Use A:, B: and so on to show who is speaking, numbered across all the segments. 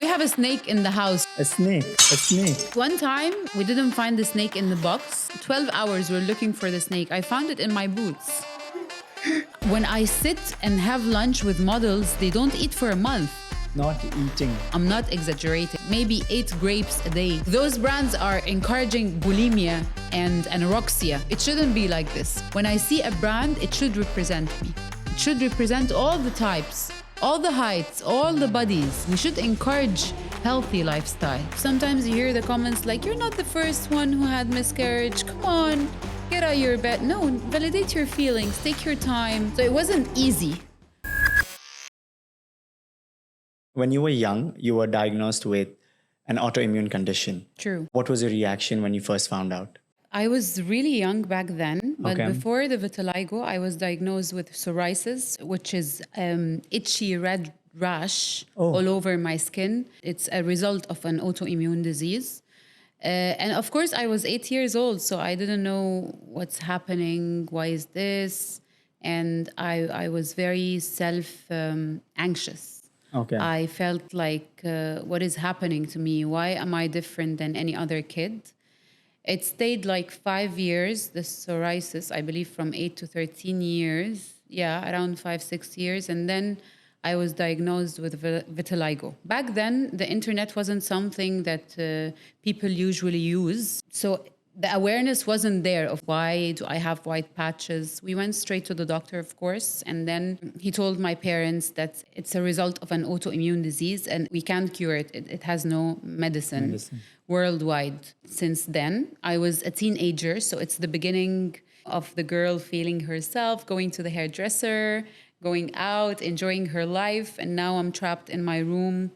A: have a snake in the house.
B: A snake. A snake.
A: One time, we didn't find the snake in the box. 12 hours we're looking for the snake. I found it in my boots. When I sit and have lunch with models, they don't eat for a month.
B: Not eating.
A: I'm not exaggerating. Maybe 8 grapes a day. Those brands are encouraging bulimia and anorexia. It shouldn't be like this. When I see a brand, it should represent me. It should represent all the types, all the heights, all the bodies. We should encourage healthy lifestyle. Sometimes you hear the comments like, you're not the first one who had miscarriage. Come on, get out of your bed. No, validate your feelings, take your time. So it wasn't easy.
B: When you were young, you were diagnosed with an autoimmune condition.
A: True.
B: What was your reaction when you first found out?
A: I was really young back then, but
B: Okay.
A: before the vitiligo, I was diagnosed with psoriasis, which is itchy red rash all over my skin. It's a result of an autoimmune disease. And of course, I was 8 years old, so I didn't know what's happening, why is this? And I was very anxious.
B: Okay.
A: I felt like, what is happening to me? Why am I different than any other kid? It stayed like 5 years, the psoriasis, I believe from 8 to 13 years. Yeah, around 5-6 years. And then I was diagnosed with vitiligo. Back then, the internet wasn't something that people usually use. So the awareness wasn't there of why do I have white patches. We went straight to the doctor, of course, and then he told my parents that it's a result of an autoimmune disease and we can't cure it. It has no medicine worldwide. Since then, I was a teenager, so it's the beginning of the girl feeling herself, going to the hairdresser, going out, enjoying her life, and now I'm trapped in my room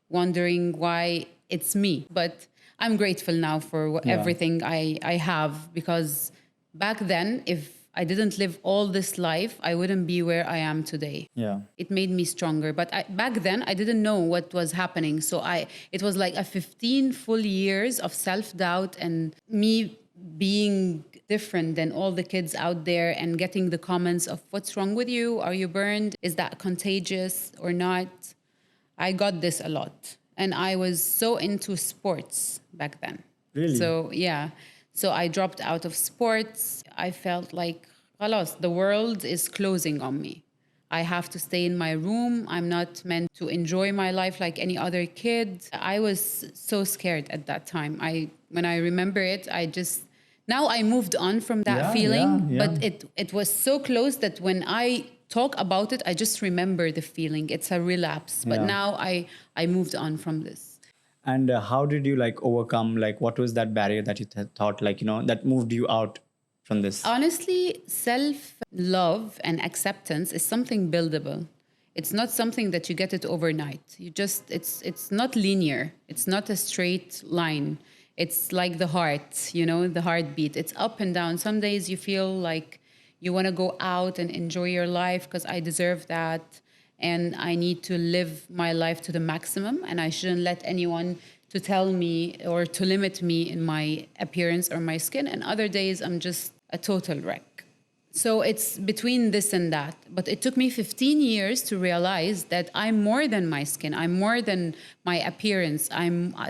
A: wondering why it's me. But I'm grateful now for everything I have, because back then, if I didn't live all this life, I wouldn't be where I am today.
B: Yeah.
A: It made me stronger. But back then, I didn't know what was happening. So it was like a 15 full years of self-doubt and me being different than all the kids out there and getting the comments of what's wrong with you? Are you burned? Is that contagious or not? I got this a lot. And I was so into sports back then.
B: Really?
A: So, yeah. So I dropped out of sports. I felt like, khalas, the world is closing on me. I have to stay in my room. I'm not meant to enjoy my life like any other kid. I was so scared at that time. When I remember it, now I moved on from that feeling, but it was so close that when I talk about it, I just remember the feeling. It's a relapse. But now I moved on from this.
B: And how did you overcome, what was that barrier that you thought, that moved you out from this?
A: Honestly, self-love and acceptance is something buildable. It's not something that you get it overnight. It's not linear. It's not a straight line. It's like the heart, the heartbeat. It's up and down. Some days you feel like you want to go out and enjoy your life because I deserve that. And I need to live my life to the maximum. And I shouldn't let anyone to tell me or to limit me in my appearance or my skin. And other days, I'm just a total wreck. So it's between this and that. But it took me 15 years to realize that I'm more than my skin. I'm more than my appearance.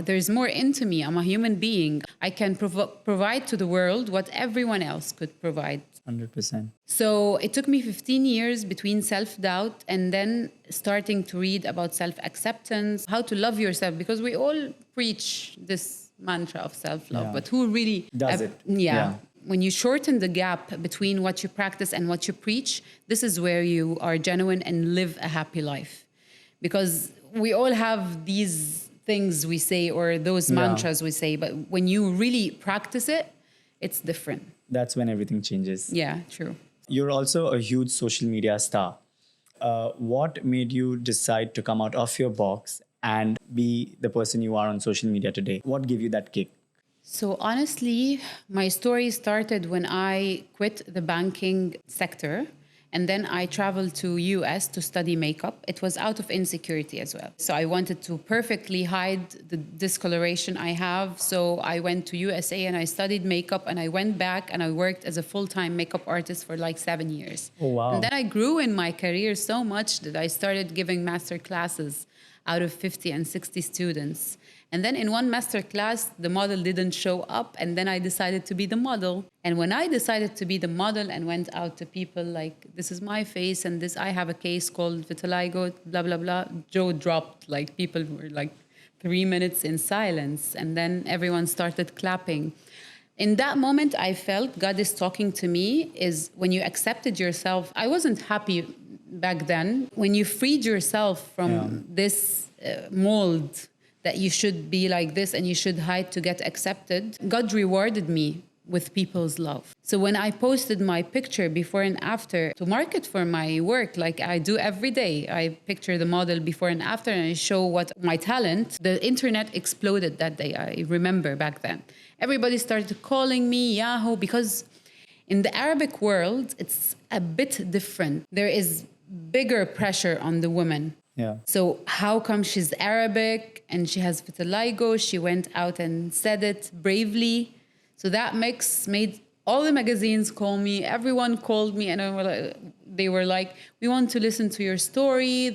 A: There's more into me. I'm a human being. I can provide to the world what everyone else could provide.
B: 100%.
A: So it took me 15 years between self-doubt and then starting to read about self-acceptance, how to love yourself, because we all preach this mantra of self-love, but who really
B: does it?
A: Yeah. When you shorten the gap between what you practice and what you preach, this is where you are genuine and live a happy life. Because we all have these things we say or those mantras we say, but when you really practice it, it's different.
B: That's when everything changes.
A: Yeah, true.
B: You're also a huge social media star. What made you decide to come out of your box and be the person you are on social media today? What gave you that kick?
A: So honestly, my story started when I quit the banking sector. And then I traveled to US to study makeup. It was out of insecurity as well. So I wanted to perfectly hide the discoloration I have. So I went to USA and I studied makeup and I went back and I worked as a full-time makeup artist for like 7 years.
B: Oh, wow.
A: And then I grew in my career so much that I started giving master classes out of 50 and 60 students. And then in one master class, the model didn't show up. And then I decided to be the model. And when I decided to be the model and went out to people like, this is my face and this, I have a case called vitiligo, blah, blah, blah. Joe dropped, like people were like 3 minutes in silence. And then everyone started clapping. In that moment, I felt God is talking to me is when you accepted yourself. I wasn't happy back then. When you freed yourself from this mold that you should be like this and you should hide to get accepted, God rewarded me with people's love. So when I posted my picture before and after to market for my work, like I do every day, I picture the model before and after and I show what my talent, the internet exploded that day. I remember back then. Everybody started calling me Yahoo because in the Arabic world, it's a bit different. There is bigger pressure on the woman.
B: Yeah.
A: So how come she's Arabic and she has vitiligo? She went out and said it bravely. So that mix made all the magazines call me. Everyone called me and they were like, we want to listen to your story.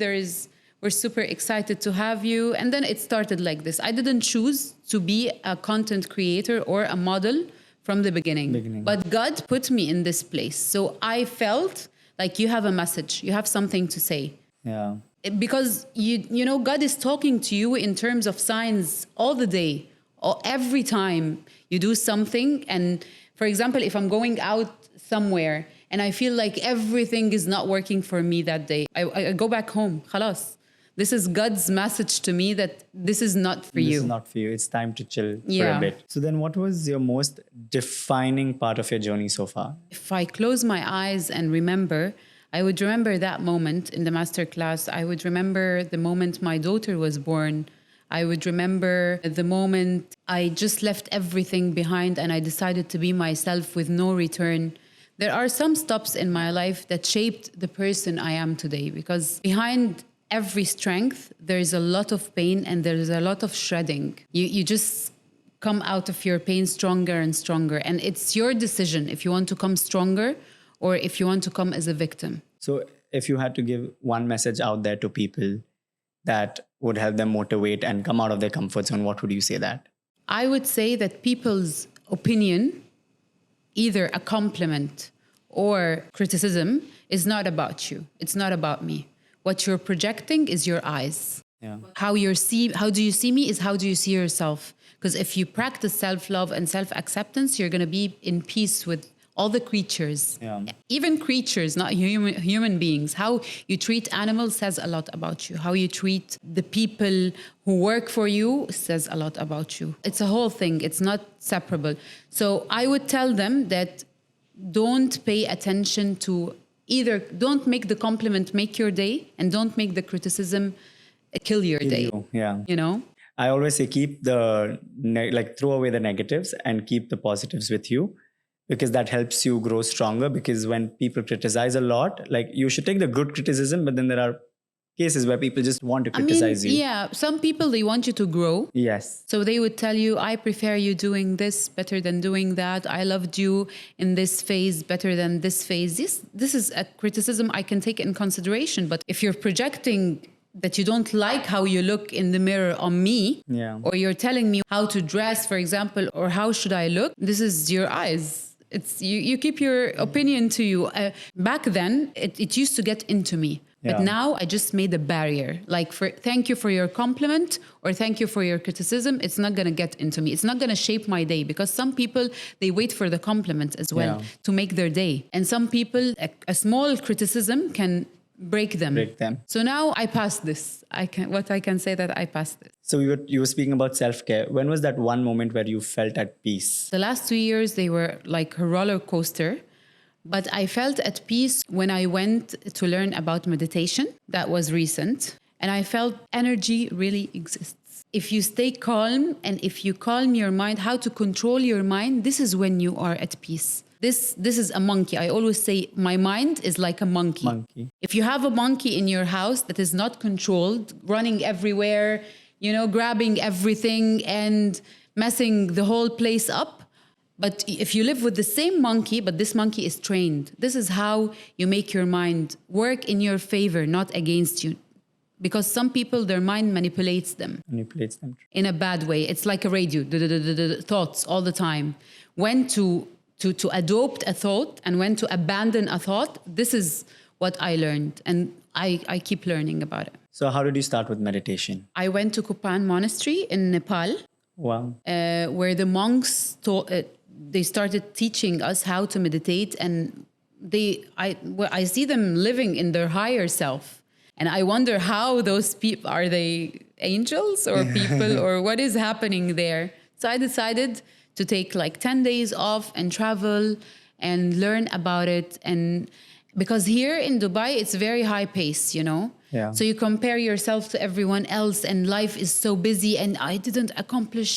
A: We're super excited to have you. And then it started like this. I didn't choose to be a content creator or a model from the beginning. But God put me in this place. So I felt like you have a message. You have something to say.
B: Yeah.
A: Because you know God is talking to you in terms of signs all the day, or every time you do something. And for example, if I'm going out somewhere and I feel like everything is not working for me that day, I go back home. Khalas. This is God's message to me that this is not for you.
B: This is not for you. It's time to chill for a bit. So then what was your most defining part of your journey so far?
A: If I close my eyes and remember, I would remember that moment in the masterclass. I would remember the moment my daughter was born. I would remember the moment I just left everything behind and I decided to be myself with no return. There are some stops in my life that shaped the person I am today, because behind every strength, there is a lot of pain and there is a lot of shredding. You just come out of your pain stronger and stronger. And it's your decision if you want to come stronger or if you want to come as a victim.
B: So if you had to give one message out there to people that would help them motivate and come out of their comfort zone, what would you say that?
A: I would say that people's opinion, either a compliment or criticism, is not about you. It's not about me. What you're projecting is your eyes.
B: Yeah.
A: How do you see me is how do you see yourself. Because if you practice self-love and self-acceptance, you're going to be in peace with all the creatures.
B: Yeah.
A: Even creatures, not human beings. How you treat animals says a lot about you. How you treat the people who work for you says a lot about you. It's a whole thing. It's not separable. So I would tell them that don't pay attention to either, don't make the compliment make your day, and don't make the criticism kill your day.
B: Yeah.
A: You know?
B: I always say keep throw away the negatives and keep the positives with you, because that helps you grow stronger. Because when people criticize a lot, like, you should take the good criticism, but then there are cases where people just want to criticize you.
A: Yeah, some people, they want you to grow.
B: Yes.
A: So they would tell you, I prefer you doing this better than doing that. I loved you in this phase better than this phase. This is a criticism I can take in consideration. But if you're projecting that you don't like how you look in the mirror on me, or you're telling me how to dress, for example, or how should I look, this is your eyes. It's you keep your opinion to you. Back then, it used to get into me. But now I just made a barrier. Like, thank you for your compliment or thank you for your criticism. It's not going to get into me. It's not going to shape my day, because some people, they wait for the compliment as well to make their day. And some people, a small criticism can break them. So now I passed this. I can say that I passed this.
B: So you were speaking about self-care. When was that one moment where you felt at peace?
A: The last 2 years, they were like a roller coaster. But I felt at peace when I went to learn about meditation. That was recent. And I felt energy really exists. If you stay calm and if you calm your mind, how to control your mind, this is when you are at peace. This is a monkey. I always say my mind is like a monkey. If you have a monkey in your house that is not controlled, running everywhere, grabbing everything and messing the whole place up. But if you live with the same monkey, but this monkey is trained, this is how you make your mind work in your favor, not against you. because some people, their mind manipulates them
B: Manipulates them.
A: in a bad way. It's like a radio, thoughts all the time. When to adopt a thought and when to abandon a thought. This is what I learned, and I keep learning about it.
B: So how did you start with meditation?
A: I went to Kupan Monastery in Nepal,
B: Wow.
A: where the monks taught. They started teaching us how to meditate, and I see them living in their higher self, and I wonder how those people, are they angels or people, or what is happening there? So I decided to take like 10 days off and travel and learn about it. And because here in Dubai, it's very high pace, you know?
B: Yeah.
A: So you compare yourself to everyone else, and life is so busy, and I didn't accomplish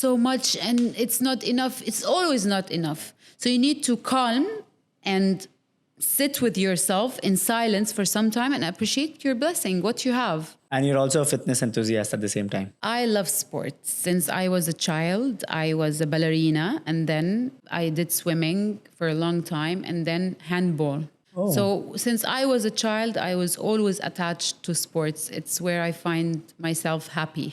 A: so much, and it's not enough. It's always not enough. So you need to calm and sit with yourself in silence for some time and appreciate your blessing, what you have.
B: And you're also a fitness enthusiast at the same time.
A: I love sports. Since I was a child, I was a ballerina, and then I did swimming for a long time, and then handball.
B: Oh.
A: So since I was a child, I was always attached to sports. It's where I find myself happy.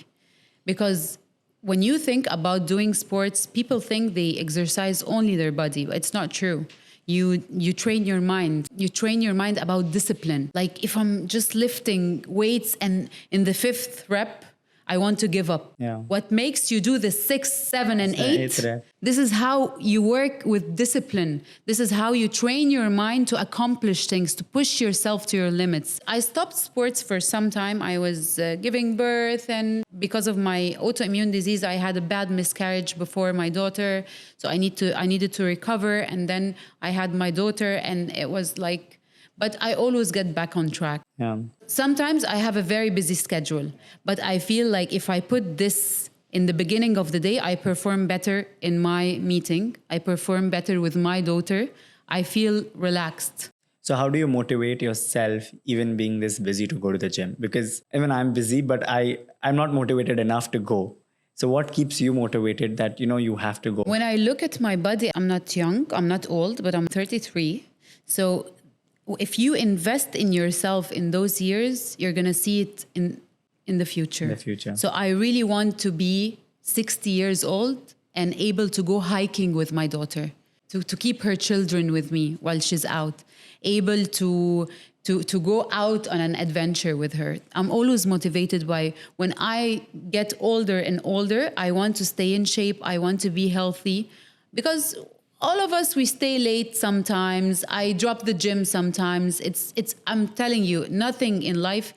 A: Because when you think about doing sports, people think they exercise only their body, but it's not true. You train your mind. You train your mind about discipline. Like if I'm just lifting weights and in the fifth rep, I want to give up.
B: Yeah.
A: What makes you do the 6, 7, and 8?
B: rep.
A: This is how you work with discipline. This is how you train your mind to accomplish things, to push yourself to your limits. I stopped sports for some time. I was giving birth, and because of my autoimmune disease, I had a bad miscarriage before my daughter. So I needed to recover, and then I had my daughter, and it was like, but I always get back on track.
B: Yeah.
A: Sometimes I have a very busy schedule, but I feel like if I put this in the beginning of the day, I perform better in my meeting. I perform better with my daughter. I feel relaxed.
B: So how do you motivate yourself even being this busy to go to the gym? Because even I'm busy, but I'm not motivated enough to go. So what keeps you motivated that, you have to go?
A: When I look at my body, I'm not young, I'm not old, but I'm 33. So if you invest in yourself in those years, you're going to see it in the future.
B: In the future.
A: So I really want to be 60 years old and able to go hiking with my daughter, to keep her children with me while she's out, able to go out on an adventure with her. I'm always motivated by when I get older and older, I want to stay in shape. I want to be healthy, because all of us, we stay late sometimes. I drop the gym sometimes. I'm telling you, nothing in life.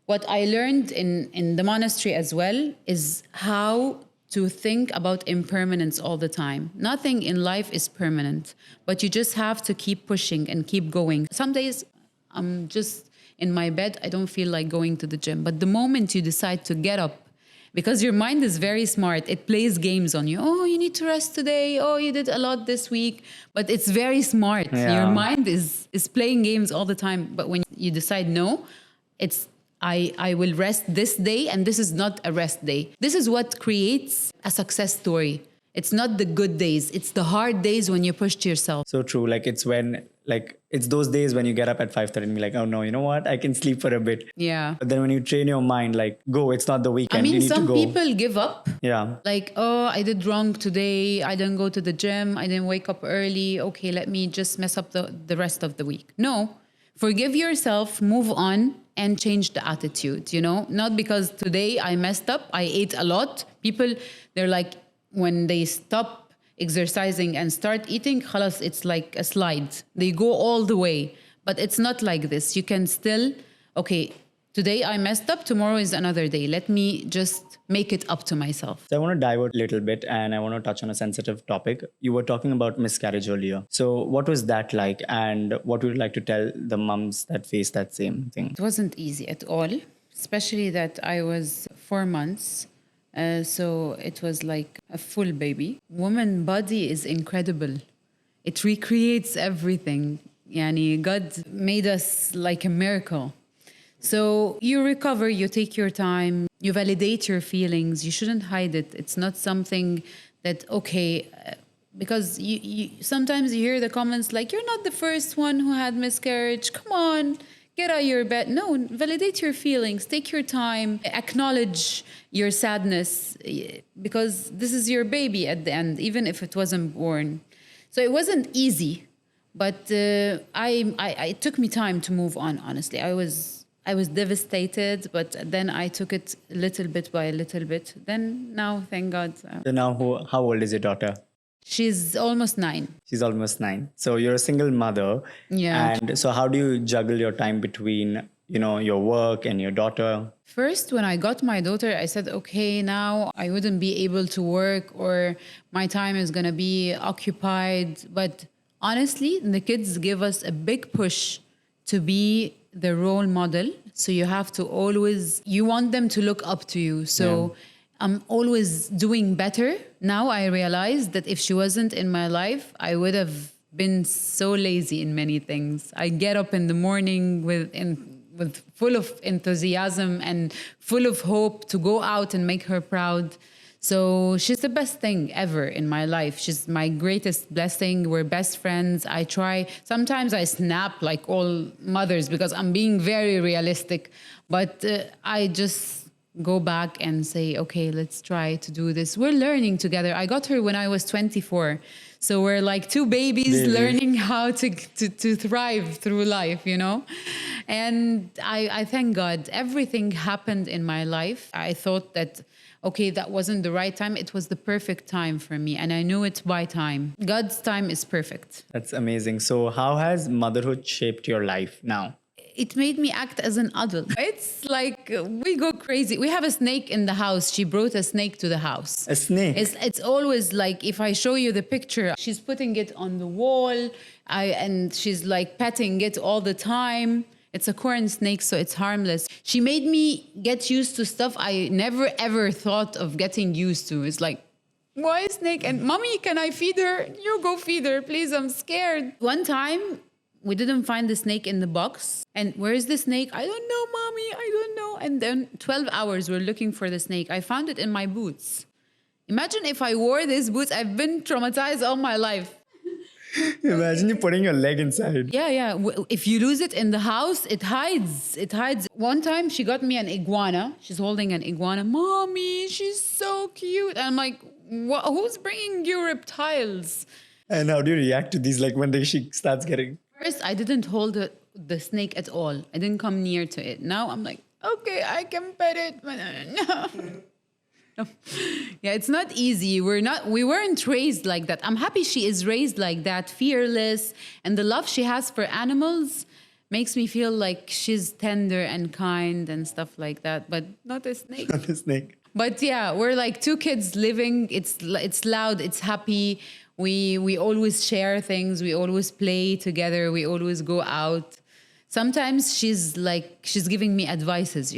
A: What I learned in the monastery as well is how to think about impermanence all the time. Nothing in life is permanent, but you just have to keep pushing and keep going. Some days I'm just in my bed, I don't feel like going to the gym. But the moment you decide to get up, because your mind is very smart, it plays games on you. Oh, you need to rest today. Oh, you did a lot this week. But it's very smart.
B: Yeah.
A: Your mind is playing games all the time. But when you decide no, it's I will rest this day, and this is not a rest day. This is what creates a success story. It's not the good days. It's the hard days when you push yourself.
B: So true. It's those days when you get up at 5:30 and be like, oh no, you know what? I can sleep for a bit.
A: Yeah.
B: But then when you train your mind, go, it's not the weekend.
A: I
B: you
A: mean,
B: need
A: some
B: to go.
A: people give up.
B: Yeah.
A: Like, oh, I did wrong today. I didn't go to the gym. I didn't wake up early. Okay, let me just mess up the rest of the week. No, forgive yourself, move on, and change the attitude, Not because today I messed up, I ate a lot. People, they're like, when they stop exercising and start eating, khalas, it's like a slide. They go all the way. But it's not like this. You can still, okay, today I messed up, tomorrow is another day. Let me just make it up to myself.
B: So I want to divert a little bit, and I want to touch on a sensitive topic. You were talking about miscarriage earlier. So what was that like, and what would you like to tell the mums that face that same thing?
A: It wasn't easy at all, especially that I was 4 months. So it was like a full baby. Woman body is incredible. It recreates everything. Yani God made us like a miracle. So you recover, you take your time, you validate your feelings. You shouldn't hide it. It's not something that, because you sometimes you hear the comments like, you're not the first one who had miscarriage. Come on, get out of your bed. No, validate your feelings. Take your time. Acknowledge your sadness because this is your baby at the end, even if it wasn't born. So it wasn't easy, but it took me time to move on. Honestly, I was devastated, but then I took it little bit by little bit. Then now, thank God.
B: So now, how old is your daughter?
A: She's almost 9.
B: She's almost 9. So you're a single mother.
A: Yeah.
B: And so how do you juggle your time between, your work and your daughter?
A: First, when I got my daughter, I said, okay, now I wouldn't be able to work or my time is going to be occupied. But honestly, the kids give us a big push to be the role model. So you have to you want them to look up to you. So I'm always doing better. Now I realize that if she wasn't in my life, I would have been so lazy in many things. I get up in the morning with full of enthusiasm and full of hope to go out and make her proud. So she's the best thing ever in my life. She's my greatest blessing. We're best friends. Sometimes I snap like all mothers because I'm being very realistic, but I just go back and say, okay, let's try to do this. We're learning together. I got her when I was 24. So we're like two babies learning how to thrive through life, And I thank God everything happened in my life. I thought that, okay, that wasn't the right time. It was the perfect time for me. And I knew it by time. God's time is perfect.
B: That's amazing. So how has motherhood shaped your life now?
A: It made me act as an adult. It's like we go crazy. We have a snake in the house. She brought a snake to the house.
B: A snake?
A: It's always like, if I show you the picture, she's putting it on the wall and she's like petting it all the time. It's a corn snake, so it's harmless. She made me get used to stuff I never ever thought of getting used to. It's like, why a snake? And mommy, can I feed her? You go feed her, please. I'm scared. One time, we didn't find the snake in the box. And where's the snake? I don't know, mommy. I don't know. And then 12 hours we're looking for the snake. I found it in my boots. Imagine if I wore these boots. I've been traumatized all my life.
B: Imagine you putting your leg inside.
A: Yeah. If you lose it in the house, it hides. It hides. One time she got me an iguana. She's holding an iguana. Mommy, she's so cute. And I'm like, who's bringing you reptiles?
B: And how do you react to these, like when she starts getting...
A: First, I didn't hold the snake at all. I didn't come near to it. Now I'm like, okay, I can pet it. No. Yeah, it's not easy. We weren't raised like that. I'm happy she is raised like that, fearless. And the love she has for animals makes me feel like she's tender and kind and stuff like that. But not a snake.
B: Not a snake.
A: But yeah, we're like two kids living. It's loud. It's happy. We always share things. We always play together. We always go out. Sometimes she's giving me advices,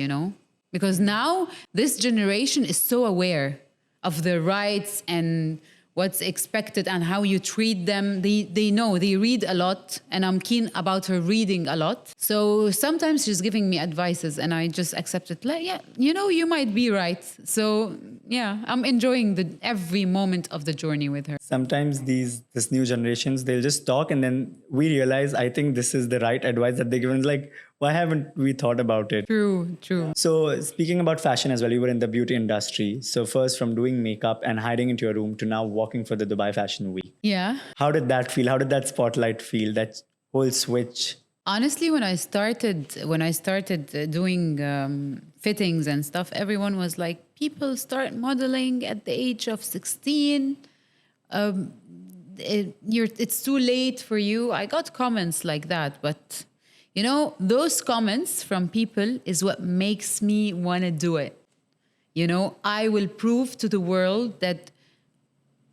A: because now this generation is so aware of the rights and what's expected and how you treat them. They know, they read a lot, and I'm keen about her reading a lot. So sometimes she's giving me advices and I just accept it. Like, yeah, you might be right. So yeah, I'm enjoying every moment of the journey with her.
B: Sometimes this new generations, they'll just talk and then we realize, I think this is the right advice that they give. It's like, why haven't we thought about it?
A: True.
B: So speaking about fashion as well, you were in the beauty industry. So first from doing makeup and hiding into your room to now walking for the Dubai Fashion Week.
A: Yeah.
B: How did that feel? How did that spotlight feel? That whole switch?
A: Honestly, when I started doing fittings and stuff, everyone was like, people start modeling at the age of 16. It's too late for you. I got comments like that, but those comments from people is what makes me want to do it. I will prove to the world that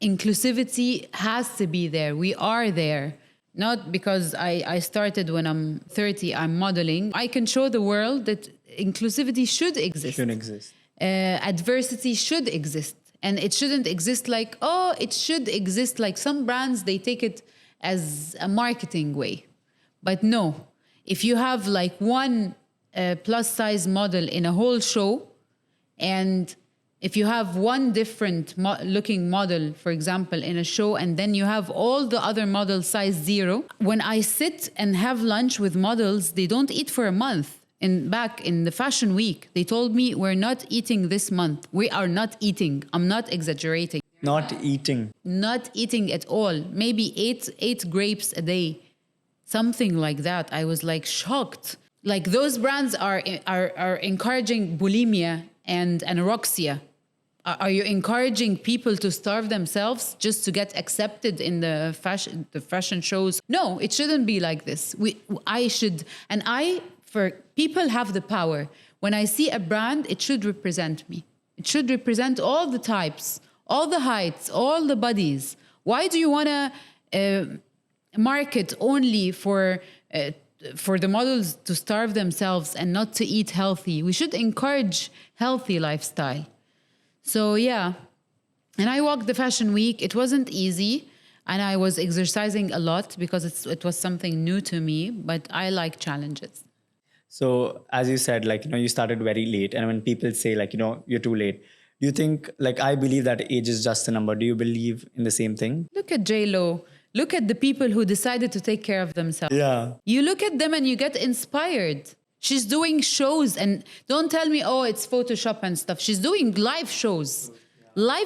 A: inclusivity has to be there. We are there. Not because I started when I'm 30, I'm modeling. I can show the world that inclusivity should exist. Adversity should exist. And it shouldn't exist like, it should exist like some brands, they take it as a marketing way. But no, if you have like one plus size model in a whole show and If you have one different looking model, for example, in a show, and then you have all the other models size 0, when I sit and have lunch with models, they don't eat for a month. Back in the fashion week, they told me, we're not eating this month. We are not eating. I'm not exaggerating.
B: Not eating.
A: Not eating at all. Maybe eight grapes a day. Something like that. I was like shocked. Like those brands are encouraging bulimia and anorexia. Are you encouraging people to starve themselves just to get accepted in the fashion shows? No, it shouldn't be like this. For people have the power. When I see a brand, it should represent me. It should represent all the types, all the heights, all the bodies. Why do you want to market only for the models to starve themselves and not to eat healthy? We should encourage healthy lifestyle. So yeah, and I walked the fashion week. It wasn't easy, and I was exercising a lot because it was something new to me, but I like challenges.
B: So as you said, like, you started very late. And when people say like, you're too late, do you think, like, I believe that age is just a number. Do you believe in the same thing?
A: Look at J-Lo. Look at the people who decided to take care of themselves.
B: Yeah.
A: You look at them and you get inspired. She's doing shows, and don't tell me, oh, it's Photoshop and stuff. She's doing live shows.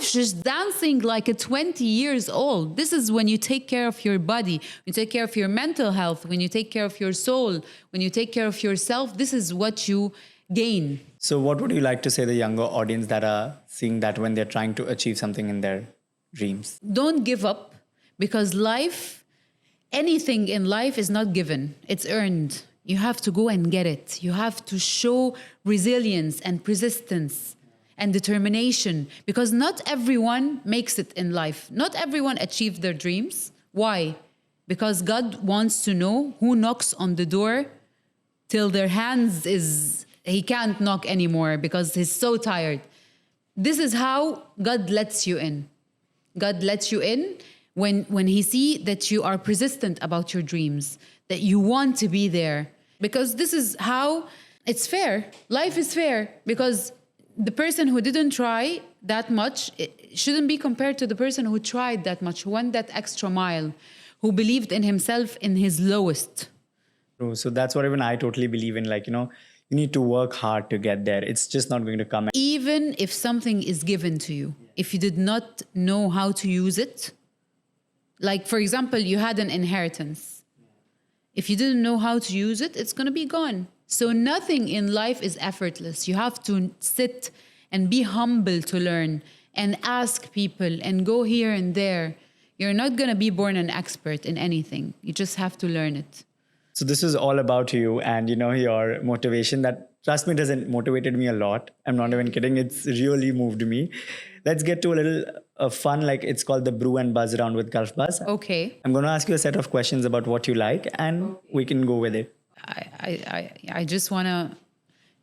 A: She's dancing like a 20 years old. This is when you take care of your body, when you take care of your mental health, when you take care of your soul, when you take care of yourself. This is what you gain.
B: So what would you like to say to the younger audience that are seeing that when they're trying to achieve something in their dreams?
A: Don't give up, because anything in life is not given. It's earned. You have to go and get it. You have to show resilience and persistence and determination, because not everyone makes it in life. Not everyone achieves their dreams. Why? Because God wants to know who knocks on the door till he can't knock anymore because he's so tired. This is how God lets you in. God lets you in when he see that you are persistent about your dreams, that you want to be there. Because this is how it's fair. Life is fair, because the person who didn't try that much, it shouldn't be compared to the person who tried that much, who went that extra mile, who believed in himself in his lowest.
B: So that's what even I totally believe in. Like, you need to work hard to get there. It's just not going to come.
A: Even if something is given to you, if you did not know how to use it, like, for example, you had an inheritance. If you didn't know how to use it, it's going to be gone. So nothing in life is effortless. You have to sit and be humble to learn and ask people and go here and there. You're not going to be born an expert in anything. You just have to learn it.
B: So this is all about you and, your motivation that, trust me, doesn't motivated me a lot. I'm not even kidding. It's really moved me. Let's get to a little fun, like it's called the Brew and Buzz round with Gulf Buzz.
A: Okay.
B: I'm going to ask you a set of questions about what you like, and we can go with it.
A: I just want to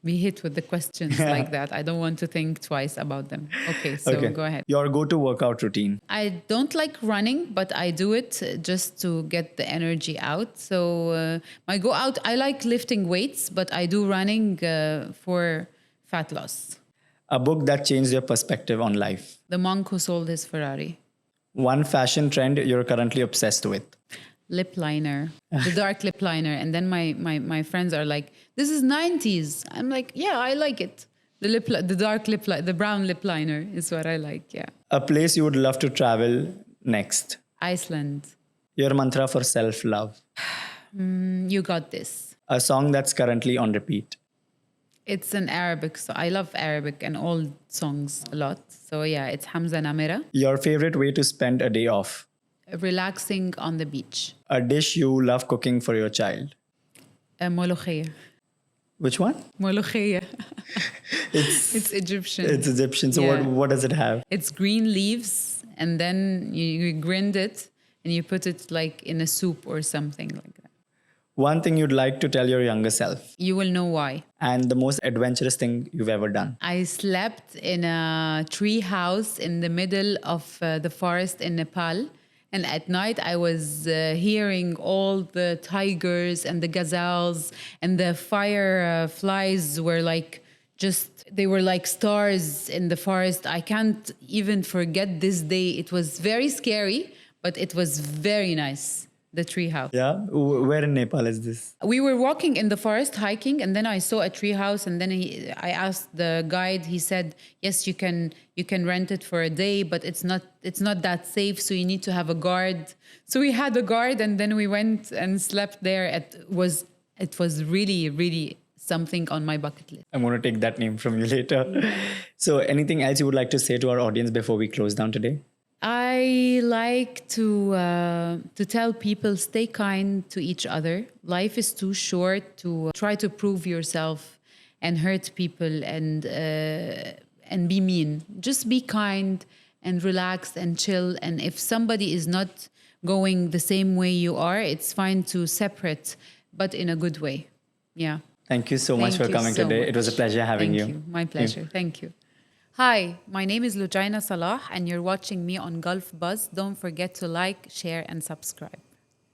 A: be hit with the questions like that. I don't want to think twice about them. Okay, so go ahead.
B: Your go-to workout routine.
A: I don't like running, but I do it just to get the energy out. So my go out, I like lifting weights, but I do running for fat loss.
B: A book that changed your perspective on life.
A: The Monk Who Sold His Ferrari.
B: One fashion trend you're currently obsessed with.
A: Lip liner, the dark lip liner. And then my friends are like, this is 90s. I'm like, yeah, I like it. The dark lip, the brown lip liner is what I like, yeah.
B: A place you would love to travel next.
A: Iceland.
B: Your mantra for self-love.
A: You got this.
B: A song that's currently on repeat.
A: It's an Arabic, so I love Arabic and old songs a lot. So yeah, it's Hamza Namira.
B: Your favorite way to spend a day off.
A: Relaxing on the beach.
B: A dish you love cooking for your child.
A: Molokhia.
B: Which one?
A: Molokhia. It's Egyptian.
B: It's Egyptian. So
A: Yeah.
B: what does it have?
A: It's green leaves, and then you grind it and you put it like in a soup or something like that.
B: One thing you'd like to tell your younger self.
A: You will know why.
B: And the most adventurous thing you've ever done.
A: I slept in a tree house in the middle of the forest in Nepal. And at night, I was hearing all the tigers and the gazelles, and the fireflies were like just they were like stars in the forest. I can't even forget this day. It was very scary, but it was very nice. The tree house.
B: Yeah. Where in Nepal is this?
A: We were walking in the forest hiking, and then I saw a tree house, and then I asked the guide. He said, "Yes, you can rent it for a day, but it's not that safe. So you need to have a guard." So we had a guard, and then we went and slept there. It was really something on my bucket list.
B: I'm going to take that name from you later. So anything else you would like to say to our audience before we close down today?
A: I like to tell people, stay kind to each other. Life is too short to try to prove yourself and hurt people and be mean. Just be kind and relax and chill. And if somebody is not going the same way you are, it's fine to separate, but in a good way. Yeah.
B: Thank you so much for coming today. It was a pleasure having you.
A: Thank you. My pleasure. Thank you. Hi, my name is Logina Salah, and you're watching me on Gulf Buzz. Don't forget to like, share, and subscribe.